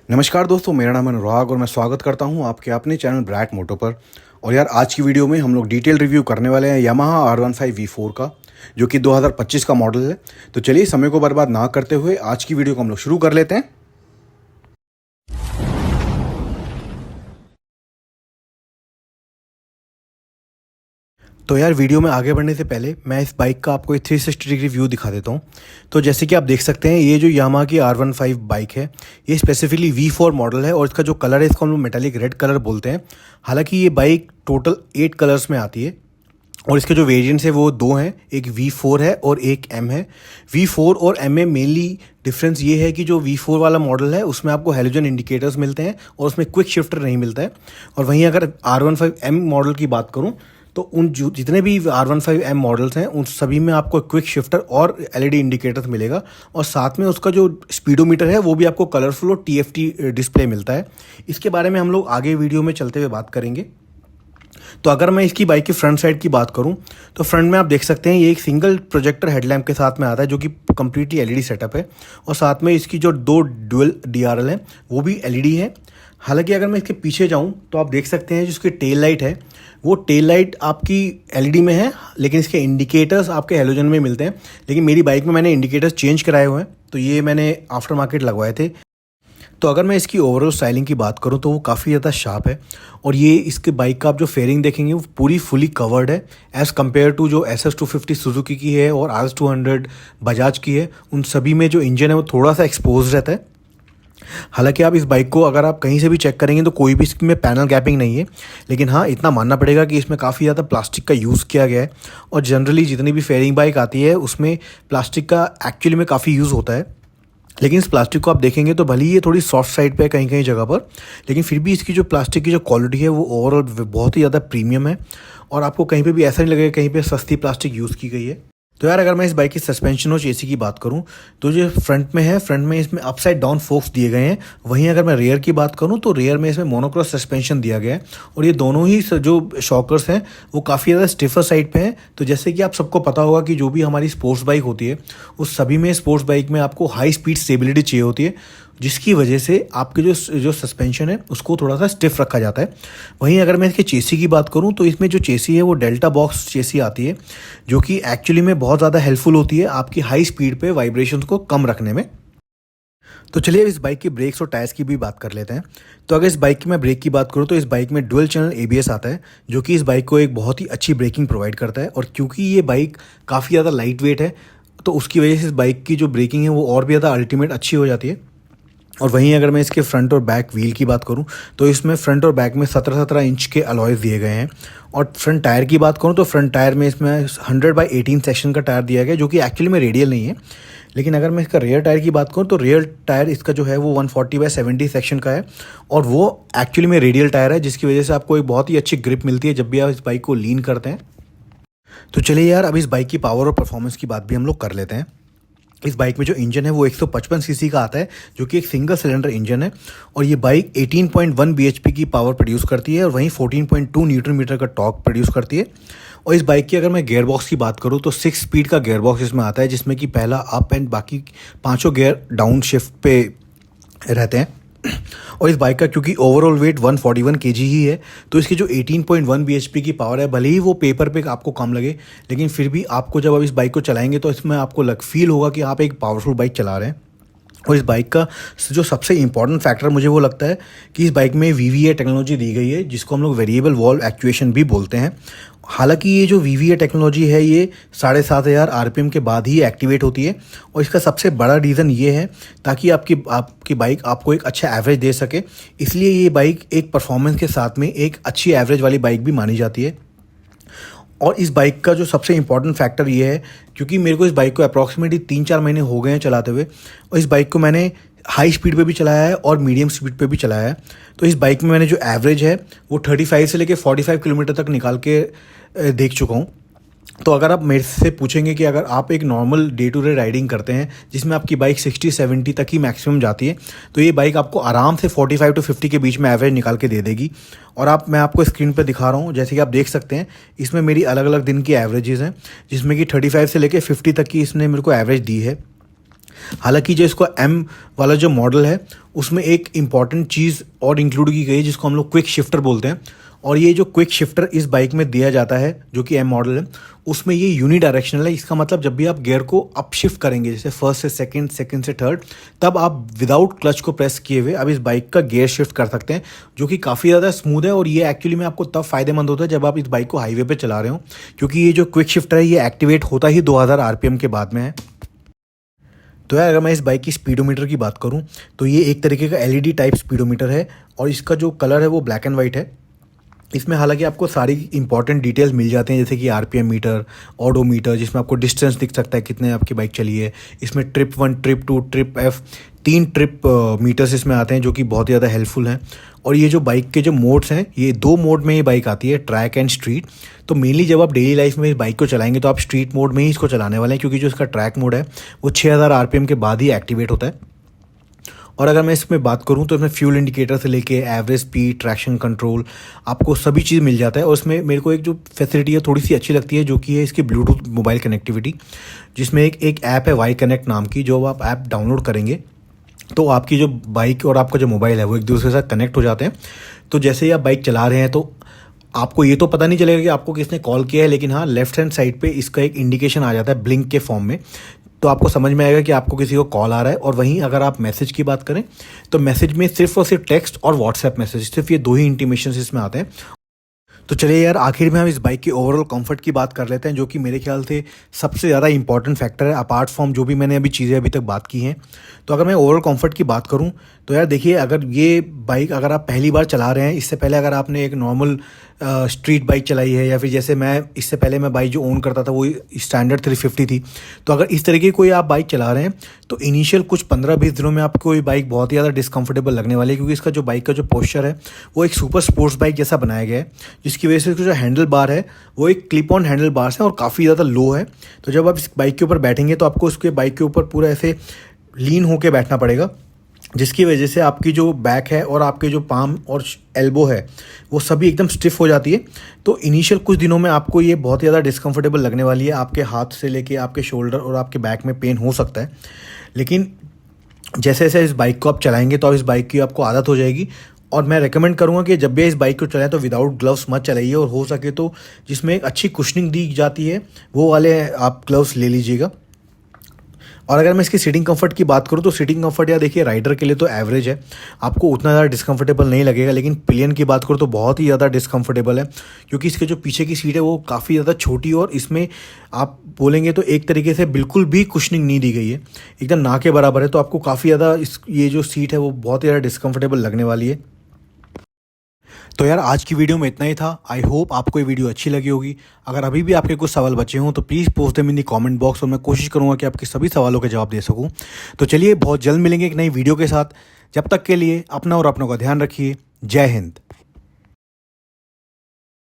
नमस्कार दोस्तों, मेरा नाम है अनुराग और मैं स्वागत करता हूं आपके अपने चैनल ब्रैक मोटो पर। और यार, आज की वीडियो में हम लोग डिटेल रिव्यू करने वाले हैं यामाहा R15 V4 का, जो कि 2025 का मॉडल है। तो चलिए, समय को बर्बाद ना करते हुए आज की वीडियो को हम लोग शुरू कर लेते हैं। तो यार, वीडियो में आगे बढ़ने से पहले मैं इस बाइक का आपको एक 360 डिग्री व्यू दिखा देता हूँ। तो जैसे कि आप देख सकते हैं, ये जो यामाहा की R15 बाइक है, ये स्पेसिफिकली V4 मॉडल है और इसका जो कलर है, इसको हम लोग मेटालिक रेड कलर बोलते हैं। हालांकि ये बाइक टोटल 8 कलर्स में आती है और इसके जो वेरिएंट्स है वो दो हैं, एक V4 है और एक M है। V4 और M में मेनली डिफरेंस ये है कि जो V4 वाला मॉडल है उसमें आपको हेलोजन इंडिकेटर्स मिलते हैं और उसमें क्विक शिफ्टर नहीं मिलता है। और वहीं अगर R15M मॉडल की बात करूँ तो उन जितने भी R15M मॉडल्स हैं उन सभी में आपको क्विक शिफ्टर और LED इंडिकेटर्स मिलेगा और साथ में उसका जो स्पीडोमीटर है वो भी आपको कलरफुल और TFT डिस्प्ले मिलता है। इसके बारे में हम लोग आगे वीडियो में चलते हुए बात करेंगे। तो अगर मैं इसकी बाइक की फ्रंट साइड की बात करूं तो फ्रंट में आप देख सकते हैं ये एक सिंगल प्रोजेक्टर हेडलैम्प के साथ में आता है, जो कि कम्प्लीटली LED सेटअप है और साथ में इसकी जो दो डुअल DRL हैं वो भी LED है। हालांकि अगर मैं इसके पीछे जाऊं तो आप देख सकते हैं जिसकी टेल लाइट है वो टेल लाइट आपकी LED में है, लेकिन इसके इंडिकेटर्स आपके हेलोजन में मिलते हैं। लेकिन मेरी बाइक में मैंने इंडिकेटर्स चेंज कराए हुए हैं, तो ये मैंने आफ्टर मार्केट लगवाए थे। तो अगर मैं इसकी ओवरऑल स्टाइलिंग की बात करूं तो वो काफ़ी ज़्यादा शार्प है और ये इसके बाइक का आप जो फेयरिंग देखेंगे वो पूरी फुली कवर्ड है एज़ कम्पेयर टू जो SS250 सुजुकी की है और RS200 बजाज की है। उन सभी में जो इंजन है वो थोड़ा सा एक्सपोज रहता है। हालांकि आप इस बाइक को अगर आप कहीं से भी चेक करेंगे तो कोई भी इसमें पैनल गैपिंग नहीं है, लेकिन हाँ, इतना मानना पड़ेगा कि इसमें काफ़ी ज़्यादा प्लास्टिक का यूज़ किया गया है और जनरली जितनी भी फेयरिंग बाइक आती है उसमें प्लास्टिक का एक्चुअली में काफ़ी यूज़ होता है। लेकिन इस प्लास्टिक को आप देखेंगे तो भले ही ये थोड़ी सॉफ्ट साइड पे है कहीं कहीं जगह पर, लेकिन फिर भी इसकी जो प्लास्टिक की जो क्वालिटी है वो ओवरऑल बहुत ही ज़्यादा प्रीमियम है और आपको कहीं पे भी ऐसा नहीं लगेगा कहीं पे सस्ती प्लास्टिक यूज़ की गई है। तो यार, अगर मैं इस बाइक की सस्पेंशन और चेसी की बात करूं तो जो फ्रंट में है, फ्रंट में इसमें अपसाइड डाउन फोक्स दिए गए हैं। वहीं अगर मैं रेयर की बात करूं तो रेयर में इसमें मोनोक्रॉस सस्पेंशन दिया गया है और ये दोनों ही जो शॉकर्स हैं वो काफ़ी ज़्यादा स्टिफर साइड पे हैं। तो जैसे कि आप सबको पता होगा कि जो भी हमारी स्पोर्ट्स बाइक होती है उस सभी में स्पोर्ट्स बाइक में आपको हाई स्पीड स्टेबिलिटी चाहिए होती है, जिसकी वजह से आपके जो सस्पेंशन है उसको थोड़ा सा स्टिफ रखा जाता है। वहीं अगर मैं इसके चेसी की बात करूं तो इसमें जो चेसी है वो डेल्टा बॉक्स चेसी आती है, जो कि एक्चुअली में बहुत ज़्यादा हेल्पफुल होती है आपकी हाई स्पीड पे वाइब्रेशंस को कम रखने में। तो चलिए इस बाइक की ब्रेक्स और टायर्स की भी बात कर लेते हैं। तो अगर इस बाइक की मैं ब्रेक की बात करूं तो इस बाइक में डुअल चैनल ABS आता है, जो कि इस बाइक को एक बहुत ही अच्छी ब्रेकिंग प्रोवाइड करता है। और क्योंकि ये बाइक काफ़ी ज़्यादा लाइट वेट है तो उसकी वजह से इस बाइक की जो ब्रेकिंग है वो और भी ज़्यादा अल्टीमेट अच्छी हो जाती है। और वहीं अगर मैं इसके फ्रंट और बैक व्हील की बात करूं तो इसमें फ्रंट और बैक में 17-17 इंच के अलॉयज़ दिए गए हैं। और फ्रंट टायर की बात करूं तो फ्रंट टायर में इसमें 100/18 सेक्शन का टायर दिया गया, जो कि एक्चुअली में रेडियल नहीं है। लेकिन अगर मैं इसका रियर टायर की बात करूं तो रियर टायर इसका जो है वो 140/70 सेक्शन का है और वो एक्चुअली में रेडियल टायर है, जिसकी वजह से आपको एक बहुत ही अच्छी ग्रिप मिलती है जब भी आप इस बाइक को लीन करते हैं। तो चलिए यार, अब इस बाइक की पावर और परफॉर्मेंस की बात भी हम लोग कर लेते हैं। इस बाइक में जो इंजन है वो 155 सीसी का आता है, जो कि एक सिंगल सिलेंडर इंजन है और ये बाइक 18.1 bhp की पावर प्रोड्यूस करती है और वहीं 14.2 न्यूटन मीटर का टॉर्क प्रोड्यूस करती है। और इस बाइक की अगर मैं गियर बॉक्स की बात करूँ तो 6 स्पीड का गियर बॉक्स इसमें आता है, जिसमें कि पहला अप एंड बाकी पाँचों गियर डाउन शिफ्ट पे रहते हैं। और इस बाइक का क्योंकि ओवरऑल वेट 141 kg ही है तो इसकी जो 18.1 bhp की पावर है, भले ही वो पेपर पे आपको कम लगे, लेकिन फिर भी आपको जब आप इस बाइक को चलाएंगे तो इसमें आपको फील होगा कि आप एक पावरफुल बाइक चला रहे हैं। और इस बाइक का जो सबसे इंपॉर्टेंट फैक्टर मुझे वो लगता है कि इस बाइक में VVA टेक्नोलॉजी दी गई है, जिसको हम लोग वेरिएबल वॉल्व एक्चुएशन भी बोलते हैं। हालांकि ये जो VVA टेक्नोलॉजी है ये 7,500 RPM के बाद ही एक्टिवेट होती है और इसका सबसे बड़ा रीज़न ये है ताकि आपकी बाइक आपको एक अच्छा एवरेज दे सके। इसलिए ये बाइक एक परफॉर्मेंस के साथ में एक अच्छी एवरेज वाली बाइक भी मानी जाती है। और इस बाइक का जो सबसे इम्पॉर्टेंट फैक्टर ये है, क्योंकि मेरे को इस बाइक को अप्रॉक्सीमेटली 3-4 महीने हो गए हैं चलाते हुए और इस बाइक को मैंने हाई स्पीड पे भी चलाया है और मीडियम स्पीड पे भी चलाया है। तो इस बाइक में मैंने जो एवरेज है वो 35 से लेकर 45 किलोमीटर तक निकाल के देख चुका हूँ। तो अगर आप मेरे से पूछेंगे कि अगर आप एक normal day to day riding करते हैं जिसमें आपकी बाइक 60-70 तक ही मैक्सिमम जाती है, तो ये बाइक आपको आराम से 45 to 50 के बीच में एवरेज निकाल के दे देगी। और मैं आपको स्क्रीन पर दिखा रहा हूँ, जैसे कि आप देख सकते हैं इसमें मेरी अलग अलग दिन की एवरेजेस हैं, जिसमें कि 35 से लेकर 50 तक की इसने मेरे को एवरेज दी है। हालांकि जो इसको एम वाला जो मॉडल है उसमें एक इम्पॉर्टेंट चीज़ और इंक्लूड की गई है जिसको हम लोग क्विक शिफ्टर बोलते हैं। और ये जो क्विक शिफ्टर इस बाइक में दिया जाता है जो कि एम मॉडल है उसमें ये यूनिडायरेक्शनल है। इसका मतलब जब भी आप गियर को अप शिफ्ट करेंगे जैसे फर्स्ट से सेकंड, सेकंड से थर्ड, तब आप विदाउट क्लच को प्रेस किए हुए अब इस बाइक का गियर शिफ्ट कर सकते हैं, जो कि काफ़ी ज़्यादा स्मूथ है। और ये एक्चुअली में आपको तब फायदेमंद होता है जब आप इस बाइक को हाईवे पे चला रहे हो, क्योंकि ये जो क्विक शिफ्टर है ये एक्टिवेट होता ही 2000 आरपीएम के बाद में है। तो यार अगर मैं इस बाइक की स्पीडोमीटर की बात करूं तो ये एक तरीके का एलईडी टाइप स्पीडोमीटर है और इसका जो कलर है वो ब्लैक एंड वाइट है। इसमें हालांकि आपको सारी इंपॉर्टेंट डिटेल्स मिल जाते हैं जैसे कि आरपीएम मीटर, ऑडोमीटर जिसमें आपको डिस्टेंस दिख सकता है कितने आपकी बाइक चली है। इसमें trip 1, trip 2, trip F, 3 trip meters इसमें आते हैं जो कि बहुत ही ज़्यादा हेल्पफुल हैं। और ये जो बाइक के जो मोड्स हैं ये 2 मोड में ये बाइक आती है, ट्रैक एंड स्ट्रीट। तो मेनली जब आप डेली लाइफ में इस बाइक को चलाएंगे तो आप स्ट्रीट मोड में ही इसको चलाने वाले हैं, क्योंकि जो इसका ट्रैक मोड है वो 6000 आरपीएम के बाद ही एक्टिवेट होता है। और अगर मैं इसमें बात करूं तो इसमें फ्यूल इंडिकेटर से लेके एवरेज स्पीड, ट्रैक्शन कंट्रोल, आपको सभी चीज़ मिल जाता है। और इसमें मेरे को एक जो फैसिलिटी है थोड़ी सी अच्छी लगती है जो कि है इसकी ब्लूटूथ मोबाइल कनेक्टिविटी, जिसमें एक ऐप है वाई कनेक्ट नाम की। जो आप ऐप डाउनलोड करेंगे तो आपकी जो बाइक और आपका जो मोबाइल है वो एक दूसरे के साथ कनेक्ट हो जाते हैं। तो जैसे ही आप बाइक चला रहे हैं तो आपको ये तो पता नहीं चलेगा कि आपको किसने कॉल किया है, लेकिन हाँ लेफ्ट हैंड साइड पे इसका एक इंडिकेशन आ जाता है ब्लिंक के फॉर्म में। तो आपको समझ में आएगा कि आपको किसी को कॉल आ रहा है। और वहीं अगर आप मैसेज की बात करें तो मैसेज में सिर्फ और सिर्फ टेक्स्ट और व्हाट्सएप मैसेज, सिर्फ ये 2 ही इंटीमेशन इसमें आते हैं। तो चलिए यार आखिर में हम इस बाइक की ओवरऑल कंफर्ट की बात कर लेते हैं, जो कि मेरे ख्याल से सबसे ज़्यादा इंपॉर्टेंट फैक्टर है अपार्ट फ्रॉम जो भी मैंने अभी चीज़ें अभी तक बात की हैं। तो अगर मैं ओवरऑल कंफर्ट की बात करूं तो यार देखिए, अगर ये बाइक अगर आप पहली बार चला रहे हैं, इससे पहले अगर आपने एक नॉर्मल स्ट्रीट बाइक चलाई है या फिर जैसे मैं इससे पहले मैं बाइक जो ओन करता था वो स्टैंडर्ड 350 थी, तो अगर इस तरीके की कोई आप बाइक चला रहे हैं तो इनिशियल कुछ 15-20 दिनों में आपको ये बाइक बहुत ही ज़्यादा डिस्कम्फर्टेबल लगने वाली है, क्योंकि इसका जो बाइक का जो पोस्चर है वो एक सुपर स्पोर्ट्स बाइक जैसा बनाया गया है, जिसकी वजह से इसका जो हैंडल बार है वो एक क्लिप ऑन हैंडल बार्स है और काफ़ी ज़्यादा लो है। तो जब आप इस बाइक के ऊपर बैठेंगे तो आपको उसके बाइक के ऊपर पूरा ऐसे लीन होके बैठना पड़ेगा, जिसकी वजह से आपकी जो बैक है और आपके जो पाम और एल्बो है वो सभी एकदम स्टिफ हो जाती है। तो इनिशियल कुछ दिनों में आपको ये बहुत ज़्यादा डिस्कम्फर्टेबल लगने वाली है। आपके हाथ से लेके आपके शोल्डर और आपके बैक में पेन हो सकता है, लेकिन जैसे जैसे इस बाइक को आप चलाएंगे तो इस बाइक की आपको आदत हो जाएगी। और मैं रेकमेंड करूंगा कि जब भी इस बाइक को चलाएं तो विदाउट ग्लव्स मत चलाइए, और हो सके तो जिसमें एक अच्छी कुशनिंग दी जाती है वो वाले आप ग्लव्स ले लीजिएगा। और अगर मैं इसकी सीटिंग कंफर्ट की बात करूँ तो सीटिंग कंफर्ट यार देखिए राइडर के लिए तो एवरेज है, आपको उतना ज़्यादा डिस्कम्फर्टेबल नहीं लगेगा। लेकिन पिलियन की बात करूँ तो बहुत ही ज़्यादा डिस्कम्फर्टेबल है, क्योंकि इसके जो पीछे की सीट है वो काफ़ी ज़्यादा छोटी और इसमें आप बोलेंगे तो एक तरीके से बिल्कुल भी कुशनिंग नहीं दी गई है, एकदम ना के बराबर है। तो आपको काफ़ी ज़्यादा ये जो सीट है वो बहुत ही ज़्यादा डिस्कम्फर्टेबल लगने वाली है। तो यार आज की वीडियो में इतना ही था। आई होप आपको ये वीडियो अच्छी लगी होगी। अगर अभी भी आपके कुछ सवाल बचे हों तो please post them in the comment box, और मैं कोशिश करूंगा कि आपके सभी सवालों के जवाब दे सकूं। तो चलिए बहुत जल्द मिलेंगे एक नई वीडियो के साथ। जब तक के लिए अपना और अपनों का ध्यान रखिए। जय हिंद।